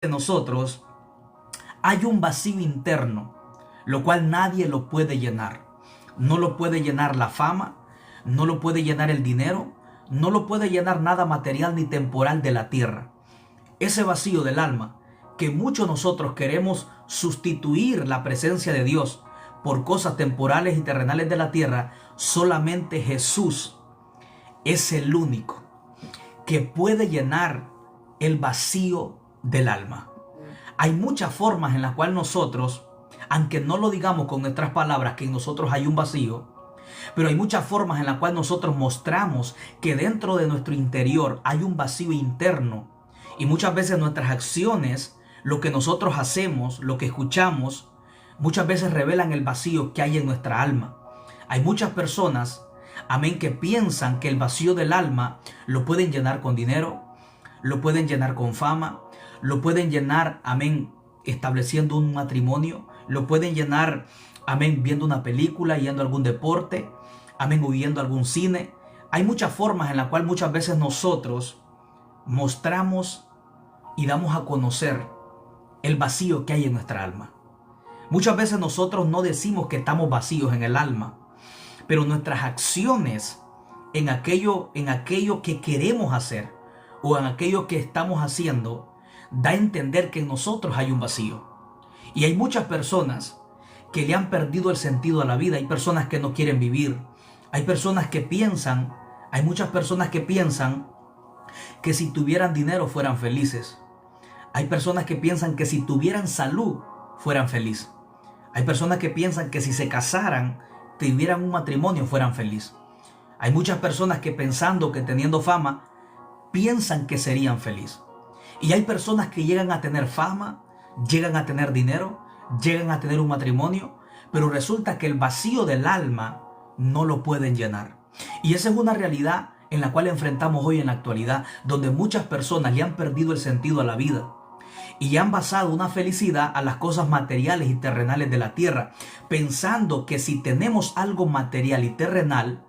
de nosotros hay un vacío interno, lo cual nadie lo puede llenar. No lo puede llenar la fama, no lo puede llenar el dinero, no lo puede llenar nada material ni temporal de la tierra. Ese vacío del alma que muchos nosotros queremos sustituir la presencia de Dios por cosas temporales y terrenales de la tierra, solamente Jesús es el único que puede llenar el vacío del alma. Hay muchas formas en las cuales nosotros, aunque no lo digamos con nuestras palabras que en nosotros hay un vacío, pero hay muchas formas en las cuales nosotros mostramos que dentro de nuestro interior hay un vacío interno. Y muchas veces nuestras acciones, lo que nosotros hacemos, lo que escuchamos, muchas veces revelan el vacío que hay en nuestra alma. Hay muchas personas, amén, que piensan que el vacío del alma lo pueden llenar con dinero, lo pueden llenar con fama, lo pueden llenar, amén, estableciendo un matrimonio, lo pueden llenar, amén, viendo una película, yendo a algún deporte, amén, o yendo a algún cine. Hay muchas formas en las cuales muchas veces nosotros mostramos y damos a conocer el vacío que hay en nuestra alma. Muchas veces nosotros no decimos que estamos vacíos en el alma, pero nuestras acciones en aquello que queremos hacer o en aquello que estamos haciendo da a entender que en nosotros hay un vacío. Y hay muchas personas que le han perdido el sentido a la vida. Hay personas que no quieren vivir. Hay personas que piensan, hay muchas personas que piensan que si tuvieran dinero fueran felices. Hay personas que piensan que si tuvieran salud fueran felices. Hay personas que piensan que si se casaran, tuvieran un matrimonio, fueran felices. Hay muchas personas que pensando que teniendo fama, piensan que serían felices. Y hay personas que llegan a tener fama, llegan a tener dinero, llegan a tener un matrimonio, pero resulta que el vacío del alma no lo pueden llenar. Y esa es una realidad en la cual enfrentamos hoy en la actualidad, donde muchas personas le han perdido el sentido a la vida y han basado una felicidad a las cosas materiales y terrenales de la tierra, pensando que si tenemos algo material y terrenal,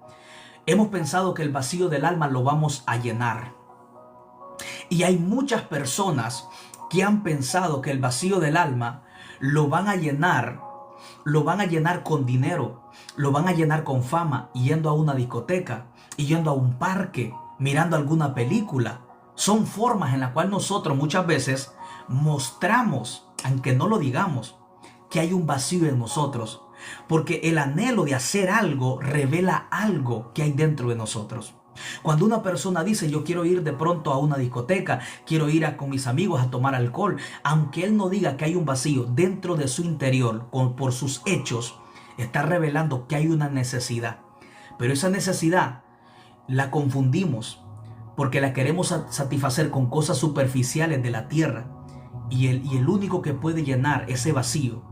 hemos pensado que el vacío del alma lo vamos a llenar. Y hay muchas personas que han pensado que el vacío del alma lo van a llenar con dinero, lo van a llenar con fama, yendo a una discoteca, yendo a un parque, mirando alguna película. Son formas en las cuales nosotros muchas veces mostramos, aunque no lo digamos, que hay un vacío en nosotros, porque el anhelo de hacer algo revela algo que hay dentro de nosotros. Cuando una persona dice yo quiero ir de pronto a una discoteca, quiero ir con mis amigos a tomar alcohol, aunque él no diga que hay un vacío dentro de su interior, por sus hechos, está revelando que hay una necesidad. Pero esa necesidad la confundimos porque la queremos satisfacer con cosas superficiales de la tierra. Y el único que puede llenar ese vacío,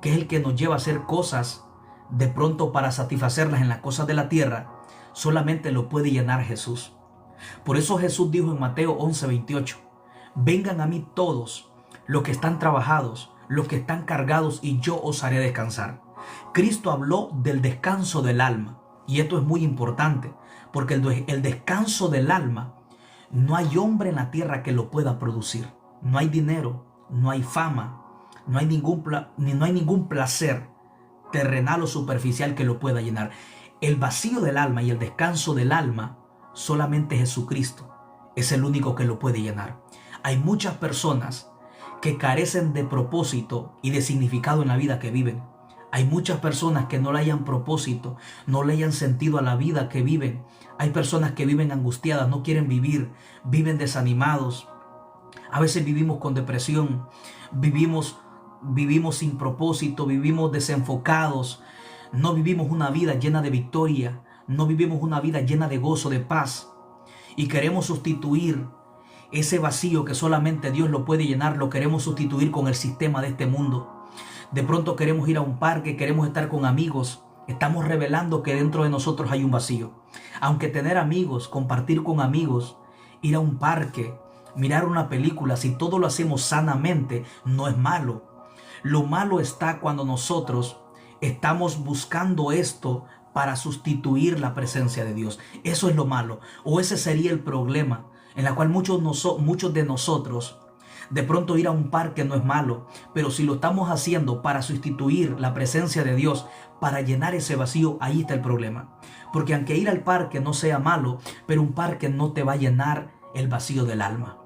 que es el que nos lleva a hacer cosas de pronto para satisfacerlas en las cosas de la tierra, solamente lo puede llenar Jesús. Por eso Jesús dijo en Mateo 11:28, vengan a mí todos los que están trabajados, los que están cargados, y yo os haré descansar. Cristo habló del descanso del alma, y esto es muy importante, porque el descanso del alma, no hay hombre en la tierra que lo pueda producir. No hay dinero, no hay fama, no hay ningún placer terrenal o superficial que lo pueda llenar. El vacío del alma y el descanso del alma, solamente Jesucristo es el único que lo puede llenar. Hay muchas personas que carecen de propósito y de significado en la vida que viven. Hay muchas personas que no le hayan propósito, no le hayan sentido a la vida que viven. Hay personas que viven angustiadas, no quieren vivir, viven desanimados. A veces vivimos con depresión, vivimos sin propósito, vivimos desenfocados. No vivimos una vida llena de victoria, no vivimos una vida llena de gozo, de paz. Y queremos sustituir ese vacío que solamente Dios lo puede llenar, lo queremos sustituir con el sistema de este mundo. De pronto queremos ir a un parque, queremos estar con amigos. Estamos revelando que dentro de nosotros hay un vacío. Aunque tener amigos, compartir con amigos, ir a un parque, mirar una película, si todo lo hacemos sanamente, no es malo. Lo malo está cuando nosotros estamos buscando esto para sustituir la presencia de Dios. Eso es lo malo, o ese sería el problema en la cual muchos de nosotros De pronto ir a un parque no es malo, pero si lo estamos haciendo para sustituir la presencia de Dios, para llenar ese vacío, ahí está el problema. Porque aunque ir al parque no sea malo, pero un parque no te va a llenar el vacío del alma.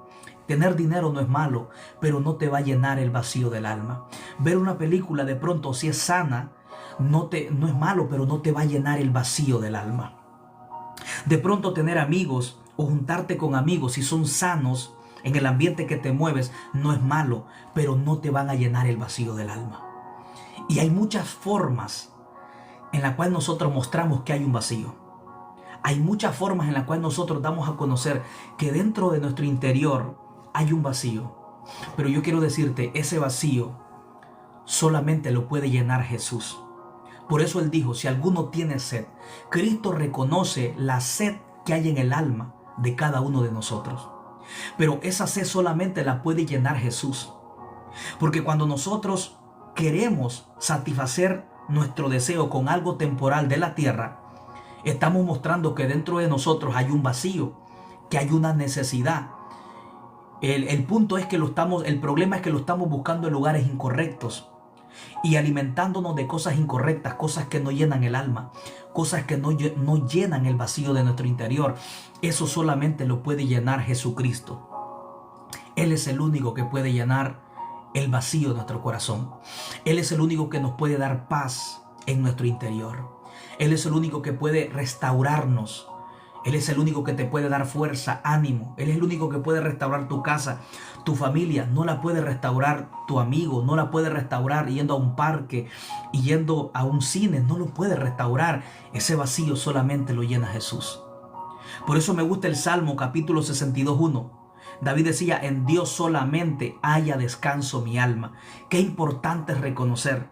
Tener dinero no es malo, pero no te va a llenar el vacío del alma. Ver una película de pronto, si es sana, no es malo, pero no te va a llenar el vacío del alma. De pronto tener amigos o juntarte con amigos, si son sanos en el ambiente que te mueves, no es malo, pero no te van a llenar el vacío del alma. Y hay muchas formas en las cuales nosotros mostramos que hay un vacío. Hay muchas formas en las cuales nosotros damos a conocer que dentro de nuestro interior hay un vacío. Pero yo quiero decirte, ese vacío solamente lo puede llenar Jesús. Por eso Él dijo, si alguno tiene sed, Cristo reconoce la sed que hay en el alma de cada uno de nosotros. Pero esa sed solamente la puede llenar Jesús. Porque cuando nosotros queremos satisfacer nuestro deseo con algo temporal de la tierra, estamos mostrando que dentro de nosotros hay un vacío, que hay una necesidad. El punto es que el problema es que lo estamos buscando en lugares incorrectos y alimentándonos de cosas incorrectas, cosas que no llenan el alma, cosas que no llenan el vacío de nuestro interior. Eso solamente lo puede llenar Jesucristo. Él es el único que puede llenar el vacío de nuestro corazón. Él es el único que nos puede dar paz en nuestro interior. Él es el único que puede restaurarnos. Él es el único que te puede dar fuerza, ánimo. Él es el único que puede restaurar tu casa, tu familia. No la puede restaurar tu amigo, no la puede restaurar yendo a un parque y yendo a un cine. No lo puede restaurar. Ese vacío solamente lo llena Jesús. Por eso me gusta el Salmo capítulo 62:1. David decía, en Dios solamente haya descanso mi alma. Qué importante es reconocer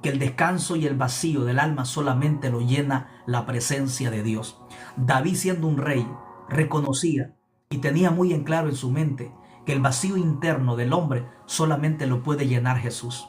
que el descanso y el vacío del alma solamente lo llena la presencia de Dios. David, siendo un rey, reconocía y tenía muy en claro en su mente que el vacío interno del hombre solamente lo puede llenar Jesús.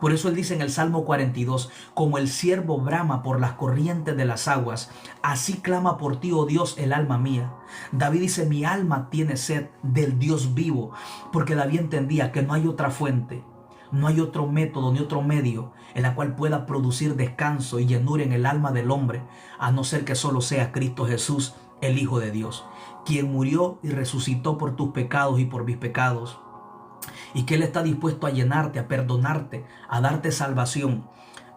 Por eso él dice en el Salmo 42, como el ciervo brama por las corrientes de las aguas, así clama por ti, oh Dios, el alma mía. David dice, mi alma tiene sed del Dios vivo, porque David entendía que no hay otra fuente, no hay otro método ni otro medio en la cual pueda producir descanso y llenura en el alma del hombre, a no ser que solo sea Cristo Jesús, el Hijo de Dios, quien murió y resucitó por tus pecados y por mis pecados. Y que Él está dispuesto a llenarte, a perdonarte, a darte salvación,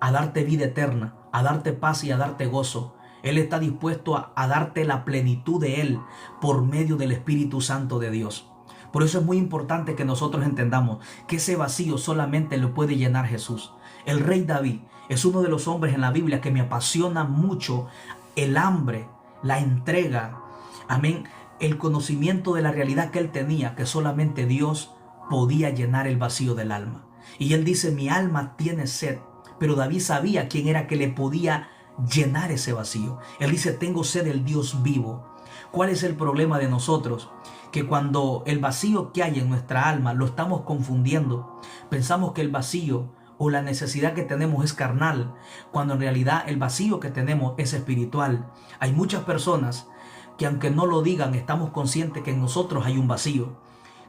a darte vida eterna, a darte paz y a darte gozo. Él está dispuesto a darte la plenitud de Él por medio del Espíritu Santo de Dios. Por eso es muy importante que nosotros entendamos que ese vacío solamente lo puede llenar Jesús. El rey David es uno de los hombres en la Biblia que me apasiona mucho el hambre, la entrega, amén, el conocimiento de la realidad que él tenía, que solamente Dios podía llenar el vacío del alma. Y él dice, mi alma tiene sed, pero David sabía quién era que le podía llenar ese vacío. Él dice, tengo sed del Dios vivo. ¿Cuál es el problema de nosotros? Que cuando el vacío que hay en nuestra alma lo estamos confundiendo, pensamos que el vacío o la necesidad que tenemos es carnal, cuando en realidad el vacío que tenemos es espiritual. Hay muchas personas que aunque no lo digan, estamos conscientes que en nosotros hay un vacío.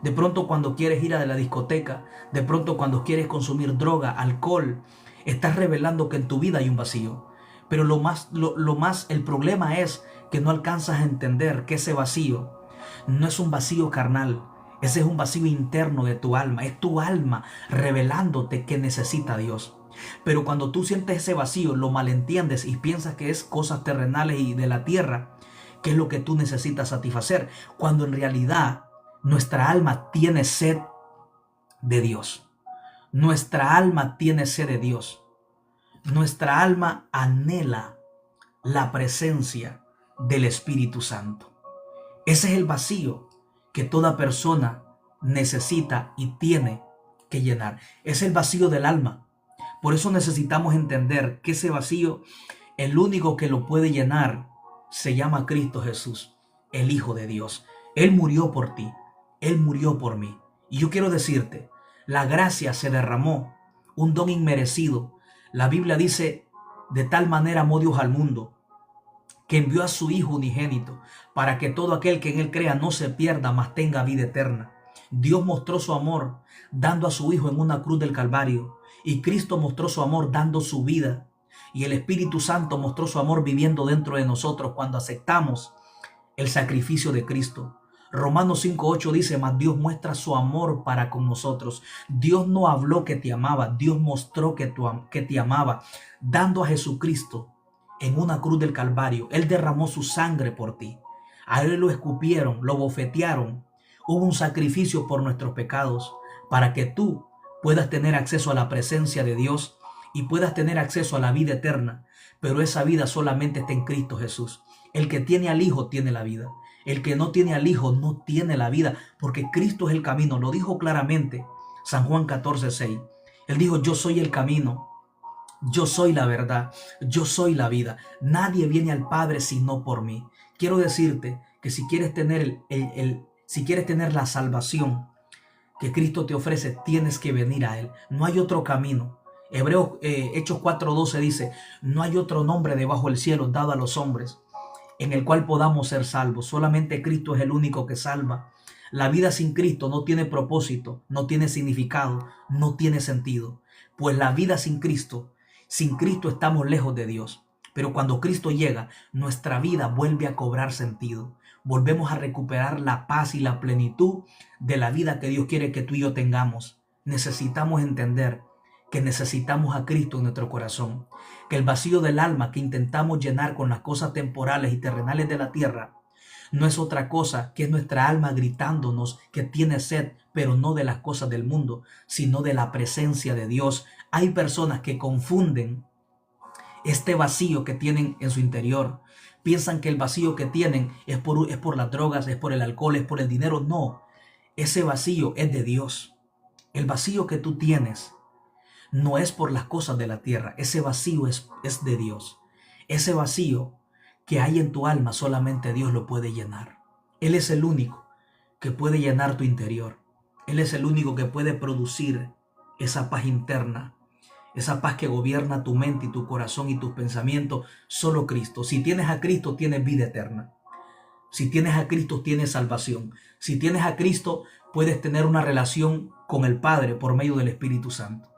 De pronto cuando quieres ir a la discoteca, de pronto cuando quieres consumir droga, alcohol, estás revelando que en tu vida hay un vacío. Pero el problema es que no alcanzas a entender que ese vacío no es un vacío carnal. Ese es un vacío interno de tu alma. Es tu alma revelándote que necesita a Dios. Pero cuando tú sientes ese vacío, lo malentiendes y piensas que es cosas terrenales y de la tierra, que es lo que tú necesitas satisfacer, cuando en realidad nuestra alma tiene sed de Dios. Nuestra alma tiene sed de Dios. Nuestra alma anhela la presencia del Espíritu Santo. Ese es el vacío que toda persona necesita y tiene que llenar. Es el vacío del alma. Por eso necesitamos entender que ese vacío, el único que lo puede llenar, se llama Cristo Jesús, el Hijo de Dios. Él murió por ti. Él murió por mí. Y yo quiero decirte, la gracia se derramó, un don inmerecido. La Biblia dice, de tal manera amó Dios al mundo, que envió a su Hijo unigénito, para que todo aquel que en Él crea no se pierda, mas tenga vida eterna. Dios mostró su amor dando a su Hijo en una cruz del Calvario. Y Cristo mostró su amor dando su vida. Y el Espíritu Santo mostró su amor viviendo dentro de nosotros cuando aceptamos el sacrificio de Cristo. Romanos 5:8 dice, mas Dios muestra su amor para con nosotros. Dios no habló que te amaba, Dios mostró que te amaba, dando a Jesucristo en una cruz del Calvario. Él derramó su sangre por ti. A Él lo escupieron, lo bofetearon. Hubo un sacrificio por nuestros pecados para que tú puedas tener acceso a la presencia de Dios y puedas tener acceso a la vida eterna. Pero esa vida solamente está en Cristo Jesús. El que tiene al Hijo tiene la vida. El que no tiene al Hijo no tiene la vida, porque Cristo es el camino. Lo dijo claramente San Juan 14:6. Él dijo, yo soy el camino, yo soy la verdad, yo soy la vida. Nadie viene al Padre sino por mí. Quiero decirte que si quieres tener si quieres tener la salvación que Cristo te ofrece, tienes que venir a Él. No hay otro camino. Hechos 4:12 dice, no hay otro nombre debajo del cielo dado a los hombres en el cual podamos ser salvos. Solamente Cristo es el único que salva. La vida sin Cristo no tiene propósito, no tiene significado, no tiene sentido. Pues la vida sin Cristo estamos lejos de Dios. Pero cuando Cristo llega, nuestra vida vuelve a cobrar sentido. Volvemos a recuperar la paz y la plenitud de la vida que Dios quiere que tú y yo tengamos. Necesitamos entender que necesitamos a Cristo en nuestro corazón, que el vacío del alma que intentamos llenar con las cosas temporales y terrenales de la tierra no es otra cosa que nuestra alma gritándonos que tiene sed, pero no de las cosas del mundo, sino de la presencia de Dios. Hay personas que confunden este vacío que tienen en su interior. Piensan que el vacío que tienen es por las drogas, es por el alcohol, es por el dinero. No, ese vacío es de Dios. El vacío que tú tienes no es por las cosas de la tierra. Ese vacío es de Dios. Ese vacío que hay en tu alma solamente Dios lo puede llenar. Él es el único que puede llenar tu interior. Él es el único que puede producir esa paz interna, esa paz que gobierna tu mente y tu corazón y tus pensamientos. Solo Cristo. Si tienes a Cristo, tienes vida eterna. Si tienes a Cristo, tienes salvación. Si tienes a Cristo, puedes tener una relación con el Padre por medio del Espíritu Santo.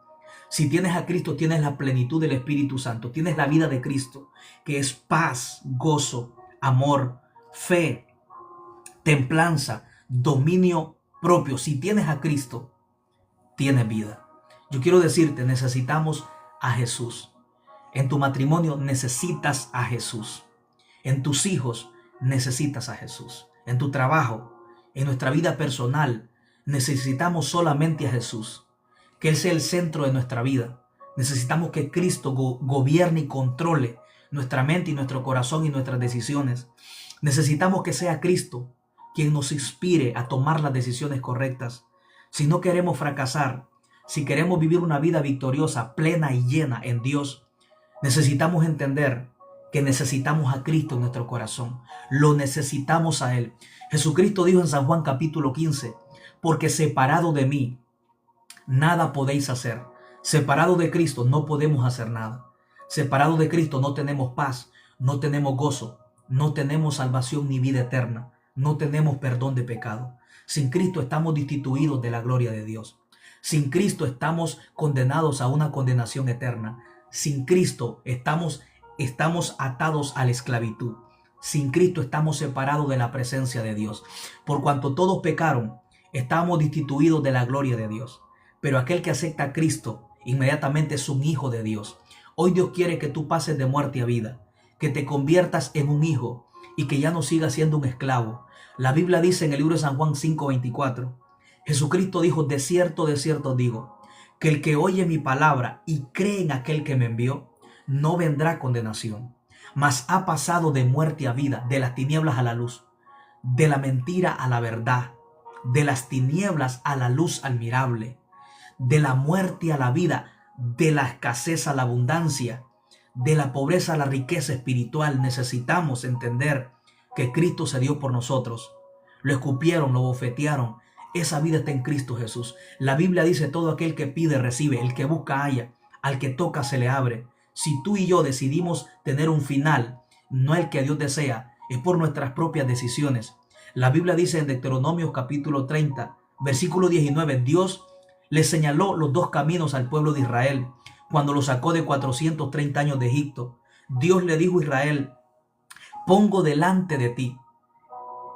Si tienes a Cristo, tienes la plenitud del Espíritu Santo. Tienes la vida de Cristo, que es paz, gozo, amor, fe, templanza, dominio propio. Si tienes a Cristo, tienes vida. Yo quiero decirte, necesitamos a Jesús. En tu matrimonio necesitas a Jesús. En tus hijos necesitas a Jesús. En tu trabajo, en nuestra vida personal, necesitamos solamente a Jesús. Que Él sea el centro de nuestra vida. Necesitamos que Cristo gobierne y controle nuestra mente y nuestro corazón y nuestras decisiones. Necesitamos que sea Cristo quien nos inspire a tomar las decisiones correctas. Si no queremos fracasar, si queremos vivir una vida victoriosa, plena y llena en Dios, necesitamos entender que necesitamos a Cristo en nuestro corazón. Lo necesitamos a Él. Jesucristo dijo en San Juan capítulo 15, porque separado de mí, nada podéis hacer. Separado de Cristo no podemos hacer nada. Separado de Cristo no tenemos paz, no tenemos gozo, no tenemos salvación ni vida eterna, no tenemos perdón de pecado. Sin Cristo estamos destituidos de la gloria de Dios. Sin Cristo estamos condenados a una condenación eterna. Sin Cristo estamos atados a la esclavitud. Sin Cristo estamos separados de la presencia de Dios. Por cuanto todos pecaron, estamos destituidos de la gloria de Dios. Pero aquel que acepta a Cristo inmediatamente es un hijo de Dios. Hoy Dios quiere que tú pases de muerte a vida, que te conviertas en un hijo y que ya no sigas siendo un esclavo. La Biblia dice en el libro de San Juan 5:24, Jesucristo dijo, de cierto digo, que el que oye mi palabra y cree en aquel que me envió, no vendrá condenación, mas ha pasado de muerte a vida, de las tinieblas a la luz, de la mentira a la verdad, de las tinieblas a la luz admirable, de la muerte a la vida, de la escasez a la abundancia, de la pobreza a la riqueza espiritual. Necesitamos entender que Cristo se dio por nosotros. Lo escupieron, lo bofetearon. Esa vida está en Cristo Jesús. La Biblia dice, todo aquel que pide recibe, el que busca halla, al que toca se le abre. Si tú y yo decidimos tener un final, no el que Dios desea, es por nuestras propias decisiones. La Biblia dice en Deuteronomio capítulo 30, Versículo 19, Dios le señaló los dos caminos al pueblo de Israel cuando lo sacó de 430 años de Egipto. Dios le dijo a Israel, pongo delante de ti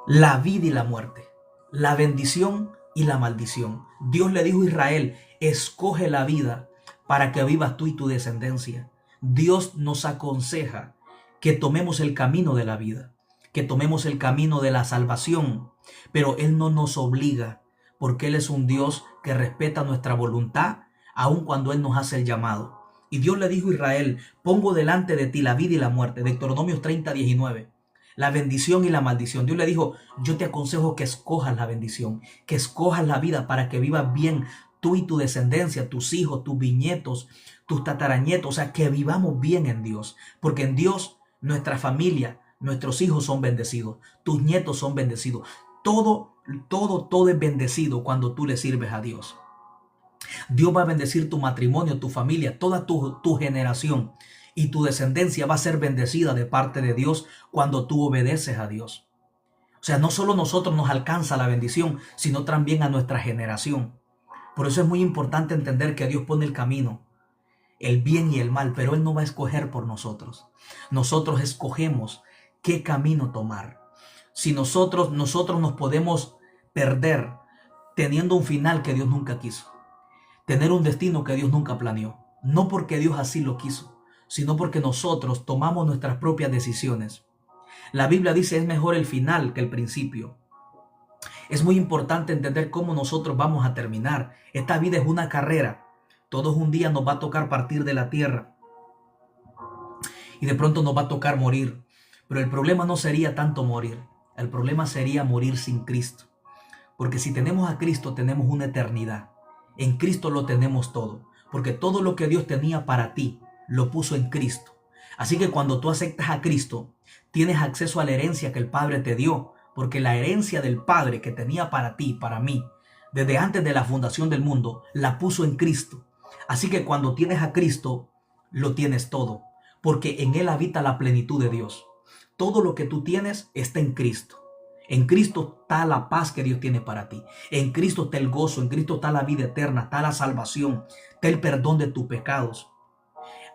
la vida y la muerte, la bendición y la maldición. Dios le dijo a Israel, escoge la vida para que vivas tú y tu descendencia. Dios nos aconseja que tomemos el camino de la vida, que tomemos el camino de la salvación, pero Él no nos obliga, porque Él es un Dios que respeta nuestra voluntad, aun cuando Él nos hace el llamado. Y Dios le dijo a Israel, pongo delante de ti la vida y la muerte, Deuteronomios 30:19. La bendición y la maldición. Dios le dijo, yo te aconsejo que escojas la bendición, que escojas la vida para que vivas bien tú y tu descendencia, tus hijos, tus bisnietos, tus tataranietos, o sea, que vivamos bien en Dios, porque en Dios nuestra familia, nuestros hijos son bendecidos, tus nietos son bendecidos, todo es bendecido cuando tú le sirves a Dios. Dios va a bendecir tu matrimonio, tu familia, toda tu generación. Y tu descendencia va a ser bendecida de parte de Dios cuando tú obedeces a Dios. O sea, no solo a nosotros nos alcanza la bendición, sino también a nuestra generación. Por eso es muy importante entender que Dios pone el camino, el bien y el mal, pero Él no va a escoger por nosotros. Nosotros escogemos qué camino tomar. Si nosotros nos podemos perder teniendo un final que Dios nunca quiso, tener un destino que Dios nunca planeó, no porque Dios así lo quiso, sino porque nosotros tomamos nuestras propias decisiones. La Biblia dice, es mejor el final que el principio. Es muy importante entender cómo nosotros vamos a terminar. Esta vida es una carrera. Todos un día nos va a tocar partir de la tierra. Y de pronto nos va a tocar morir. Pero el problema no sería tanto morir. El problema sería morir sin Cristo. Porque si tenemos a Cristo, tenemos una eternidad. En Cristo lo tenemos todo. Porque todo lo que Dios tenía para ti, lo puso en Cristo. Así que cuando tú aceptas a Cristo, tienes acceso a la herencia que el Padre te dio, porque la herencia del Padre que tenía para ti, para mí, desde antes de la fundación del mundo, la puso en Cristo. Así que cuando tienes a Cristo, lo tienes todo, porque en Él habita la plenitud de Dios. Todo lo que tú tienes está en Cristo. En Cristo está la paz que Dios tiene para ti. En Cristo está el gozo, en Cristo está la vida eterna, está la salvación, está el perdón de tus pecados.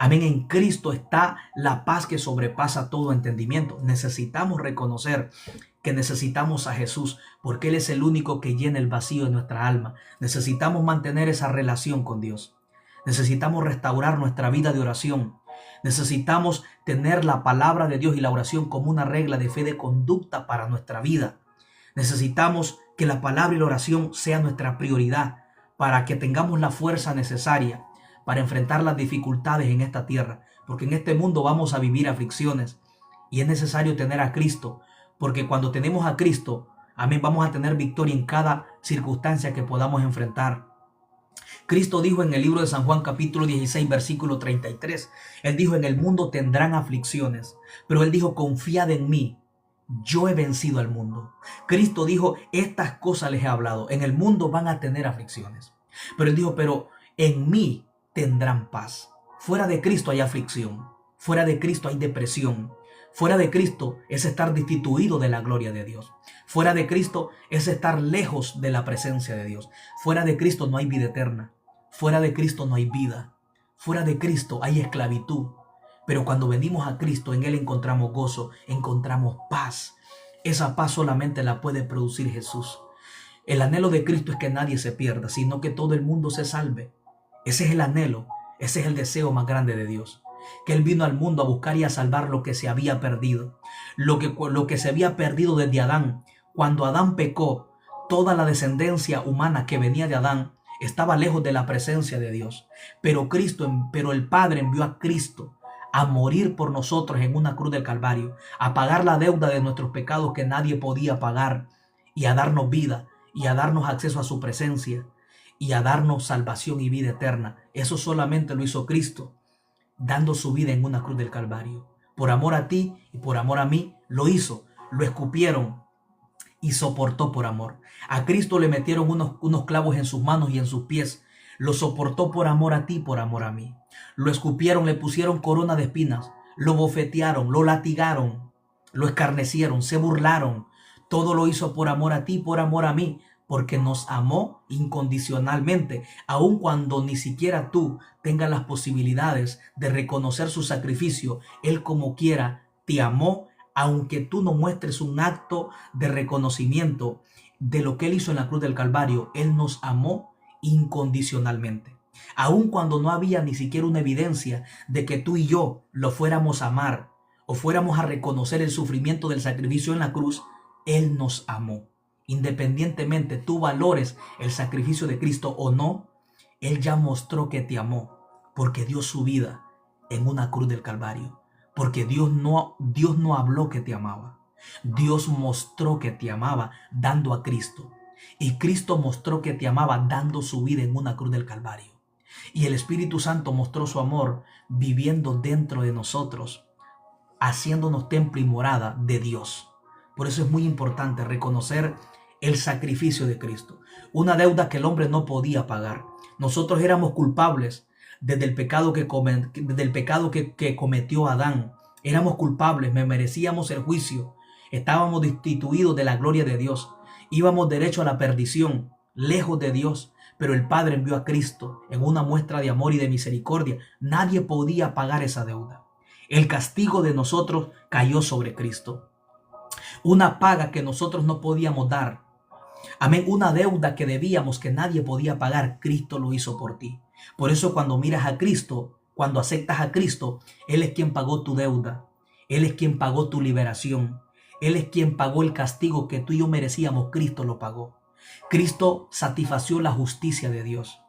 Amén, en Cristo está la paz que sobrepasa todo entendimiento. Necesitamos reconocer que necesitamos a Jesús porque Él es el único que llena el vacío de nuestra alma. Necesitamos mantener esa relación con Dios. Necesitamos restaurar nuestra vida de oración. Necesitamos tener la palabra de Dios y la oración como una regla de fe de conducta para nuestra vida. Necesitamos que la palabra y la oración sea nuestra prioridad para que tengamos la fuerza necesaria para enfrentar las dificultades en esta tierra, porque en este mundo vamos a vivir aflicciones y es necesario tener a Cristo, porque cuando tenemos a Cristo, amén, vamos a tener victoria en cada circunstancia que podamos enfrentar. Cristo dijo en el libro de San Juan capítulo 16 versículo 33, Él dijo, en el mundo tendrán aflicciones, pero Él dijo, confiad en mí, yo he vencido al mundo. Cristo dijo, estas cosas les he hablado, en el mundo van a tener aflicciones, pero Él dijo, pero en mí tendrán paz. Fuera de Cristo hay aflicción, fuera de Cristo hay depresión, fuera de Cristo es estar destituido de la gloria de Dios, fuera de Cristo es estar lejos de la presencia de Dios, fuera de Cristo no hay vida eterna, fuera de Cristo no hay vida, fuera de Cristo hay esclavitud, pero cuando venimos a Cristo en Él encontramos gozo, encontramos paz. Esa paz solamente la puede producir Jesús. El anhelo de Cristo es que nadie se pierda, sino que todo el mundo se salve. Ese es el anhelo, ese es el deseo más grande de Dios. Que Él vino al mundo a buscar y a salvar lo que se había perdido. Lo que se había perdido desde Adán. Cuando Adán pecó, toda la descendencia humana que venía de Adán estaba lejos de la presencia de Dios. Pero el Padre envió a Cristo a morir por nosotros en una cruz del Calvario, a pagar la deuda de nuestros pecados que nadie podía pagar, y a darnos vida, y a darnos acceso a su presencia, y a darnos salvación y vida eterna. Eso solamente lo hizo Cristo, dando su vida en una cruz del Calvario. Por amor a ti y por amor a mí, lo hizo. Lo escupieron y soportó por amor. A Cristo le metieron unos clavos en sus manos y en sus pies. Lo soportó por amor a ti y por amor a mí. Lo escupieron, le pusieron corona de espinas. Lo bofetearon, lo latigaron, lo escarnecieron, se burlaron. Todo lo hizo por amor a ti y por amor a mí, porque nos amó incondicionalmente, aun cuando ni siquiera tú tengas las posibilidades de reconocer su sacrificio. Él como quiera te amó, aunque tú no muestres un acto de reconocimiento de lo que Él hizo en la cruz del Calvario. Él nos amó incondicionalmente. Aun cuando no había ni siquiera una evidencia de que tú y yo lo fuéramos a amar o fuéramos a reconocer el sufrimiento del sacrificio en la cruz, Él nos amó. Independientemente tú valores el sacrificio de Cristo o no, Él ya mostró que te amó porque dio su vida en una cruz del Calvario. Porque Dios no habló que te amaba. Dios mostró que te amaba dando a Cristo. Y Cristo mostró que te amaba dando su vida en una cruz del Calvario. Y el Espíritu Santo mostró su amor viviendo dentro de nosotros, haciéndonos templo y morada de Dios. Por eso es muy importante reconocer el sacrificio de Cristo. Una deuda que el hombre no podía pagar. Nosotros éramos culpables desde el pecado que cometió Adán. Éramos culpables, merecíamos el juicio. Estábamos destituidos de la gloria de Dios. Íbamos derecho a la perdición, lejos de Dios. Pero el Padre envió a Cristo en una muestra de amor y de misericordia. Nadie podía pagar esa deuda. El castigo de nosotros cayó sobre Cristo. Una paga que nosotros no podíamos dar. Amén. Una deuda que debíamos, que nadie podía pagar. Cristo lo hizo por ti. Por eso cuando miras a Cristo, cuando aceptas a Cristo, Él es quien pagó tu deuda. Él es quien pagó tu liberación. Él es quien pagó el castigo que tú y yo merecíamos. Cristo lo pagó. Cristo satisfació la justicia de Dios.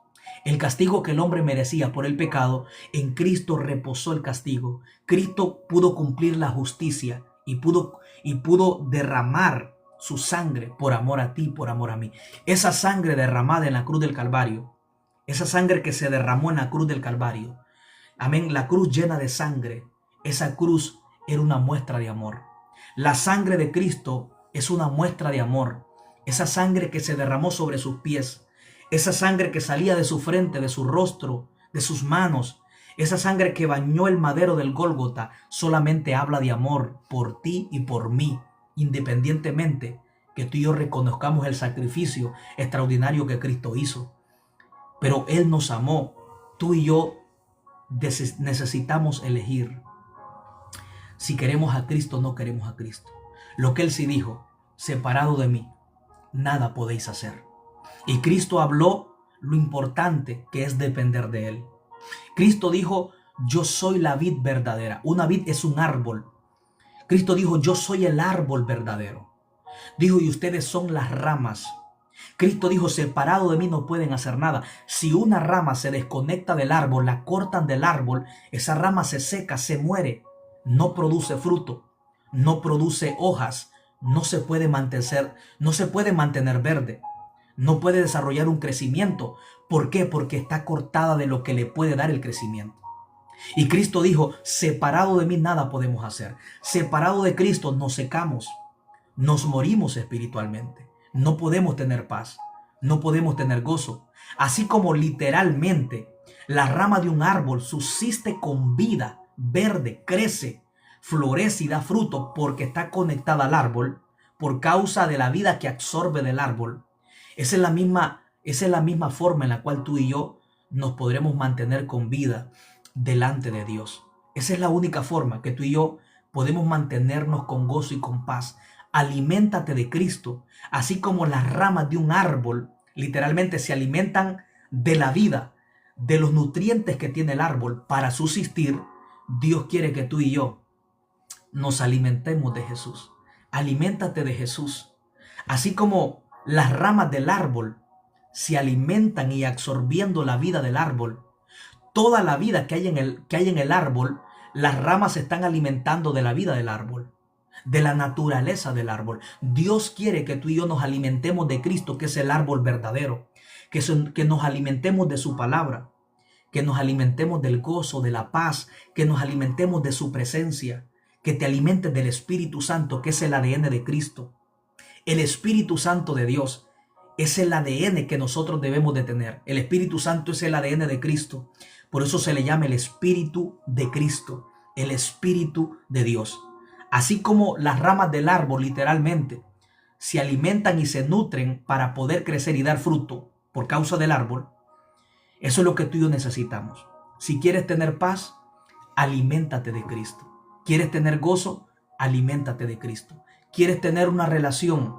El castigo que el hombre merecía por el pecado, en Cristo reposó el castigo. Cristo pudo cumplir la justicia y pudo derramar su sangre por amor a ti, por amor a mí. Esa sangre derramada en la cruz del Calvario, esa sangre que se derramó en la cruz del Calvario, amén, la cruz llena de sangre, esa cruz era una muestra de amor. La sangre de Cristo es una muestra de amor. Esa sangre que se derramó sobre sus pies, esa sangre que salía de su frente, de su rostro, de sus manos, esa sangre que bañó el madero del Gólgota, solamente habla de amor por ti y por mí, independientemente que tú y yo reconozcamos el sacrificio extraordinario que Cristo hizo. Pero Él nos amó. Tú y yo necesitamos elegir si queremos a Cristo o no queremos a Cristo. Lo que Él sí dijo: separado de mí, nada podéis hacer. Y Cristo habló lo importante que es depender de Él. Cristo dijo: yo soy la vid verdadera. Una vid es un árbol. Cristo dijo: yo soy el árbol verdadero. Dijo: y ustedes son las ramas. Cristo dijo: separado de mí no pueden hacer nada. Si una rama se desconecta del árbol, la cortan del árbol, esa rama se seca, se muere, no produce fruto, no produce hojas, no se puede mantener verde, no puede desarrollar un crecimiento. ¿Por qué? Porque está cortada de lo que le puede dar el crecimiento. Y Cristo dijo: separado de mí nada podemos hacer. Separado de Cristo nos secamos, nos morimos espiritualmente. No podemos tener paz, no podemos tener gozo. Así como literalmente la rama de un árbol subsiste con vida, verde, crece, florece y da fruto porque está conectada al árbol por causa de la vida que absorbe del árbol. Esa es la misma forma en la cual tú y yo nos podremos mantener con vida delante de Dios. Esa es la única forma que tú y yo podemos mantenernos con gozo y con paz. Aliméntate de Cristo, así como las ramas de un árbol literalmente se alimentan de la vida, de los nutrientes que tiene el árbol para subsistir. Dios quiere que tú y yo nos alimentemos de Jesús. Aliméntate de Jesús. Así como las ramas del árbol se alimentan y absorbiendo la vida del árbol, toda la vida que hay en el árbol, las ramas se están alimentando de la vida del árbol, de la naturaleza del árbol. Dios quiere que tú y yo nos alimentemos de Cristo, que es el árbol verdadero, que nos alimentemos de su palabra, que nos alimentemos del gozo, de la paz, que nos alimentemos de su presencia, que te alimentes del Espíritu Santo, que es el ADN de Cristo. El Espíritu Santo de Dios es el ADN que nosotros debemos de tener. El Espíritu Santo es el ADN de Cristo. Por eso se le llama el Espíritu de Cristo, el Espíritu de Dios. Así como las ramas del árbol literalmente se alimentan y se nutren para poder crecer y dar fruto por causa del árbol, eso es lo que tú y yo necesitamos. Si quieres tener paz, aliméntate de Cristo. ¿Quieres tener gozo? Aliméntate de Cristo. ¿Quieres tener una relación?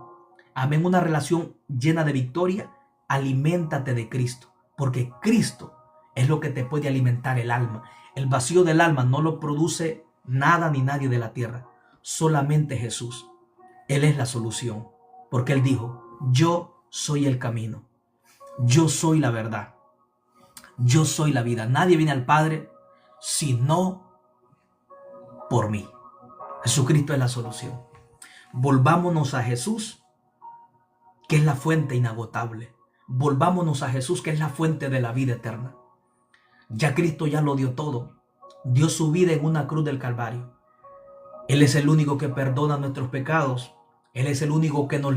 Amén, una relación llena de victoria. Aliméntate de Cristo. Porque Cristo es lo que te puede alimentar el alma. El vacío del alma no lo produce nada ni nadie de la tierra. Solamente Jesús. Él es la solución. Porque Él dijo, yo soy el camino. Yo soy la verdad. Yo soy la vida. Nadie viene al Padre sino por mí. Jesucristo es la solución. Volvámonos a Jesús, que es la fuente inagotable. Volvámonos a Jesús, que es la fuente de la vida eterna. Ya Cristo ya lo dio todo. Dio su vida en una cruz del Calvario. Él es el único que perdona nuestros pecados. Él es el único que nos